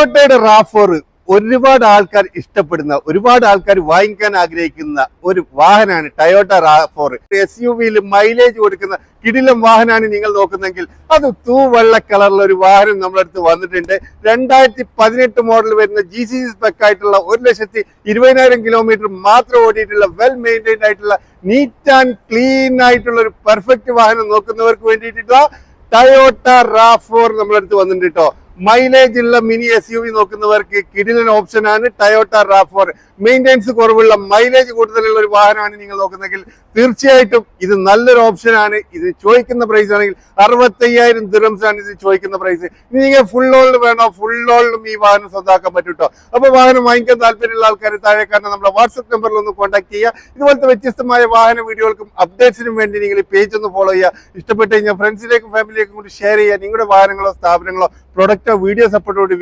ടൊയോട്ടയുടെ RAV4 ഒരുപാട് ആൾക്കാർ ഇഷ്ടപ്പെടുന്ന, ഒരുപാട് ആൾക്കാർ വാങ്ങിക്കാൻ ആഗ്രഹിക്കുന്ന ഒരു വാഹനമാണ് ടൊയോട്ട RAV4. SUV-യിൽ മൈലേജ് കൊടുക്കുന്ന കിടിലം വാഹനമാണ് നിങ്ങൾ നോക്കുന്നെങ്കിൽ അത് തൂവെള്ള കളറിലുള്ള ഒരു വാഹനം നമ്മുടെ അടുത്ത് വന്നിട്ടുണ്ട്. 2018 മോഡൽ വരുന്ന GCC സ്പെക് ആയിട്ടുള്ള 1,20,000 കിലോമീറ്റർ മാത്രം ഓടിയിട്ടുള്ള വെൽ മെയിൻറ്റൈൻഡ് ആയിട്ടുള്ള നീറ്റ് ആൻഡ് ക്ലീൻ ആയിട്ടുള്ള ഒരു പെർഫെക്റ്റ് വാഹനം നോക്കുന്നവർക്ക് വേണ്ടിയിട്ടുള്ള ടൊയോട്ട RAV4 നമ്മുടെ അടുത്ത് വന്നിട്ടുണ്ട് കേട്ടോ. മൈലേജ് ഉള്ള മിനി SUV നോക്കുന്നവർക്ക് കിടിലൻ ഓപ്ഷൻ ആണ് ടൊയോട്ട RAV4. മെയിൻ്റെനൻസ് കുറവുള്ള മൈലേജ് കൂടുതലുള്ള ഒരു വാഹനമാണ് നിങ്ങൾ നോക്കുന്നെങ്കിൽ തീർച്ചയായിട്ടും ഇത് നല്ലൊരു ഓപ്ഷൻ ആണ്. ഇത് ചോദിക്കുന്ന പ്രൈസ് ആണെങ്കിൽ 65,000 ദിർഹംസ് ആണ് ഇത് ചോദിക്കുന്ന പ്രൈസ്. ഇനി നിങ്ങൾ ഫുൾ ഓൾഡ് വേണോ, ഫുൾ ഓൾഡും ഈ വാഹനം സ്വന്തമാക്കാൻ പറ്റും കേട്ടോ. അപ്പോൾ വാഹനം വാങ്ങിക്കാൻ താല്പര്യമുള്ള ആൾക്കാർ താഴെ കാണുന്ന നമ്മുടെ വാട്സ്ആപ്പ് നമ്പറിൽ ഒന്ന് കോൺടാക്ട് ചെയ്യുക. ഇതുപോലത്തെ വ്യത്യസ്തമായ വാഹന വീഡിയോകൾക്കും അപ്ഡേറ്റ്സിനും വേണ്ടി നിങ്ങൾ ഈ പേജ് ഒന്ന് ഫോളോ ചെയ്യുക. ഇഷ്ടപ്പെട്ട് കഴിഞ്ഞാൽ ഫ്രണ്ട്സിലേക്കും ഫാമിലിയിലേക്കും കൂടി ഷെയർ ചെയ്യുക. നിങ്ങളുടെ വാഹനങ്ങളോ സ്ഥാപനങ്ങളോ പ്രൊഡക്റ്റോ വീഡിയോ സപ്പോർട്ടോട്